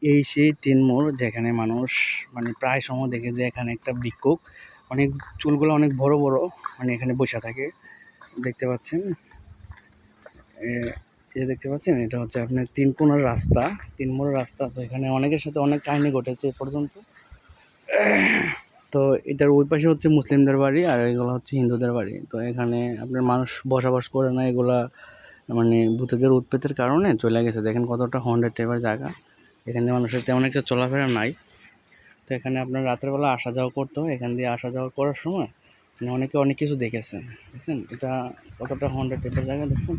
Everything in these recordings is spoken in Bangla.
এই সেই তিন মোড় যেখানে মানুষ মানে প্রায় সময় দেখে যে এখানে একটা ভিক্ষুক অনেক চুলগুলো অনেক বড় বড় মানে এখানে বসে থাকে। দেখতে পাচ্ছেন দেখতে পাচ্ছেন এটা হচ্ছে আপনার তিন কোণার রাস্তা, তিন মোড়ের রাস্তা। তো এখানে অনেকের সাথে অনেক কাহিনী ঘটেছে এ পর্যন্ত। তো এটার ওই পাশে হচ্ছে মুসলিমদের বাড়ি আর এগুলো হচ্ছে হিন্দুদের বাড়ি। তো এখানে আপনার মানুষ বসবাস করে না, এগুলা মানে ভূতেদের উৎপেতের কারণে চলে গেছে। দেখেন কতটা হন্ডেড টাইপের জায়গা, এখানে মানুষের তেমন একটা চলাফেরা নাই। তো এখানে আপনার রাতের বেলা আসা যাওয়া করতে হয়, এখান দিয়ে আসা যাওয়া করার সময় মানে অনেকে অনেক কিছু দেখেছেন। দেখছেন এটা কতটা হন্ডেড টাইপের জায়গা, দেখছেন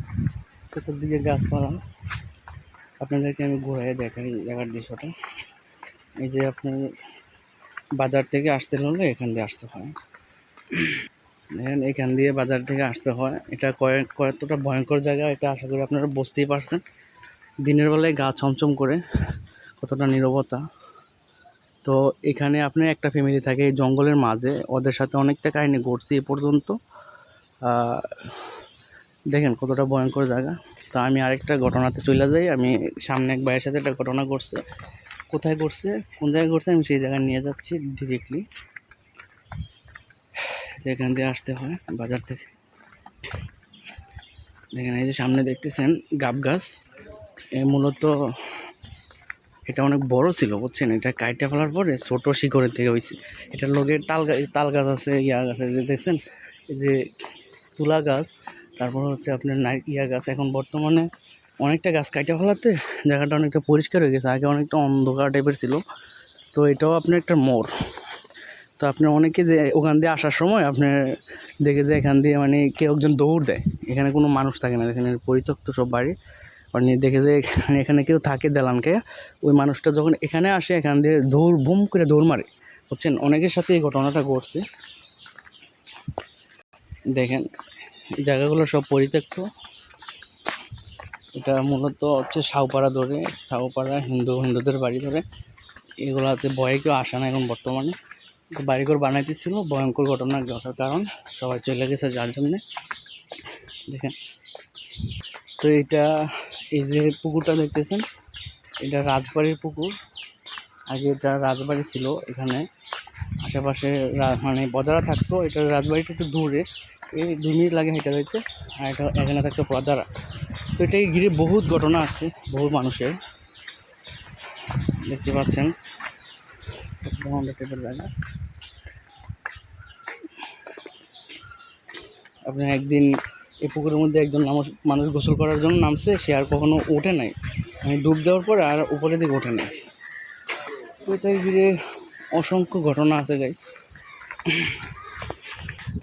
চতুর্দিকে গাছপালা। আপনাদেরকে আমি ঘুরাই দেখাই জায়গার দৃশ্যটা। এই যে আপনি বাজার থেকে আসতে হলে এখান দিয়ে আসতে হয়, দেখেন এখান দিয়ে বাজার থেকে আসতে হয়। এটা কতটা ভয়ঙ্কর জায়গা এটা আশা করি আপনারা বুঝতেই পারছেন। দিনের বেলায় গা ছমছম করে, কতটা নীরবতা। তো এখানে আপনার একটা ফ্যামিলি থাকে এই জঙ্গলের মাঝে, ওদের সাথে অনেকটা কাহিনী ঘটছে এ পর্যন্ত। দেখেন কতটা ভয়ঙ্কর জায়গা। তো আমি আরেকটা ঘটনাতে চলে যাই। আমি সামনে এক ভাইয়ের সাথে একটা ঘটনা ঘটছে, কোথায় ঘটছে কোন জায়গায় ঘটছে আমি সেই জায়গায় নিয়ে যাচ্ছি ডিরেক্টলি। এখান দিয়ে আসতে হয় বাজার থেকে। দেখেন এই যে সামনে দেখতেছেন গাব গাছ, মূলত এটা অনেক বড় ছিল বুঝছেন। এটা কাইটে ফেলার পরে ছোট শিকড়ের থেকে হয়েছে। এটার লগে তাল গাছ আছে, ইয়া গাছ আছে, দেখছেন এই যে তুলা গাছ, তারপর হচ্ছে আপনার ইয়া গাছ। এখন বর্তমানে অনেকটা গাছ কাইটে ফেলাতে জায়গাটা অনেকটা পরিষ্কার হয়ে গেছে, আগে অনেকটা অন্ধকার টাইপের ছিল। তো এটাও আপনার একটা মোড়। তো আপনি অনেকে যে ওখান দিয়ে আসার সময় আপনার দেখে যে এখান দিয়ে মানে কেউ একজন দৌড় দেয়, এখানে কোনো মানুষ থাকে না, এখানে পরিত্যক্ত সব বাড়ি। মানে দেখে যে এখানে কেউ থাকে দালানকে, ওই মানুষটা যখন এখানে আসে এখান দিয়ে বুম করে দৌড় মারে বুঝছেন। অনেকের সাথে এই ঘটনাটা ঘটছে। দেখেন এই জায়গাগুলো সব পরিত্যক্ত। এটা মূলত হচ্ছে শাহপাড়া ধরে, শাহপাড়া হিন্দুদের বাড়ি ধরে। এগুলাতে ভয়ে কেউ আসে না এখন বর্তমানে। বাড়িঘর বানাইতেছিল, ভয়ঙ্কর ঘটনা ঘটার কারণ সবাই চলে গেছে যার জন্যে। দেখেন তো এটা এই যে পুকুরটা দেখতেছেন, এটা রাজবাড়ির পুকুর। আগে এটা রাজবাড়ি ছিল, এখানে আশেপাশে মানে বজারা থাকতো। এটা রাজবাড়িটা একটু দূরে, এই 2 মিনিট লাগে হেঁটে যাইতে। আর এটা এখানে থাকতো প্রজারা। তো এটাকে ঘিরে বহুত ঘটনা আছে, বহু মানুষের। দেখতে পাচ্ছেন জায়গা। আপনার একদিন এই পুকুরের মধ্যে একজন মানুষ গোসল করার জন্য নামছে, সে আর কখনো ওঠে নাই, মানে ডুব দেওয়ার পরে আর উপরের দিকে ওঠে নাই। তো এটাকে ঘিরে অসংখ্য ঘটনা আছে গাই।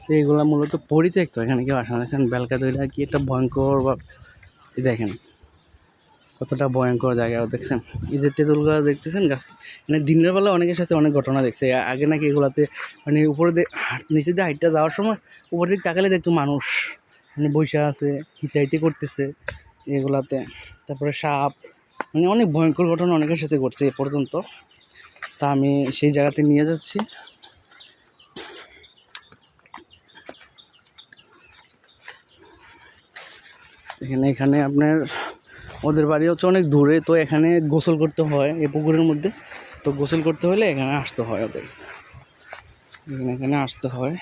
তো এইগুলো মূলত পরিত্যক্ত, এখানে কেউ আসা দেখছেন বেলকা তৈরি কি একটা ভয়ঙ্কর বা দেখেন কতটা ভয়ঙ্কর জায়গা দেখছেন। এই যে তেঁতুল গাছ দেখতেছেন, গাছটা মানে দিনের বেলা অনেকের সাথে অনেক ঘটনা দেখছে। আগে নাকি এগুলাতে মানে উপরে নিচে দিয়ে হাইটটা যাওয়ার সময় উপর দিকে তাকালে দেখতো মানুষ মানে বৈশা আছে, হিচাইতে করতেছে এগুলাতে। তারপরে সাপ, মানে অনেক ভয়ঙ্কর ঘটনা অনেকের সাথে ঘটছে এ পর্যন্ত। তা আমি সেই জায়গাতে নিয়ে যাচ্ছি। এখানে আপনার ওদের বাড়ি হচ্ছে অনেক দূরে, তো এখানে গোসল করতে হয় এই পুকুরের মধ্যে। তো গোসল করতে হলে এখানে আসতে হয় ওদের, এখানে আসতে হয়।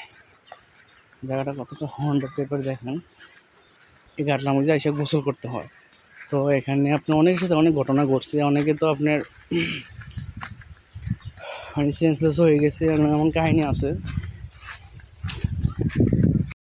জায়গাটা কতটা হন্ডেড টাইপের দেখেন, এই ঘাটলার মধ্যে এসে গোসল করতে হয়। তো এখানে আপনার অনেকের সাথে অনেক ঘটনা ঘটছে, অনেকে তো আপনার মানে সেন্সলেস হয়ে গেছে, এমন কাহিনী আছে।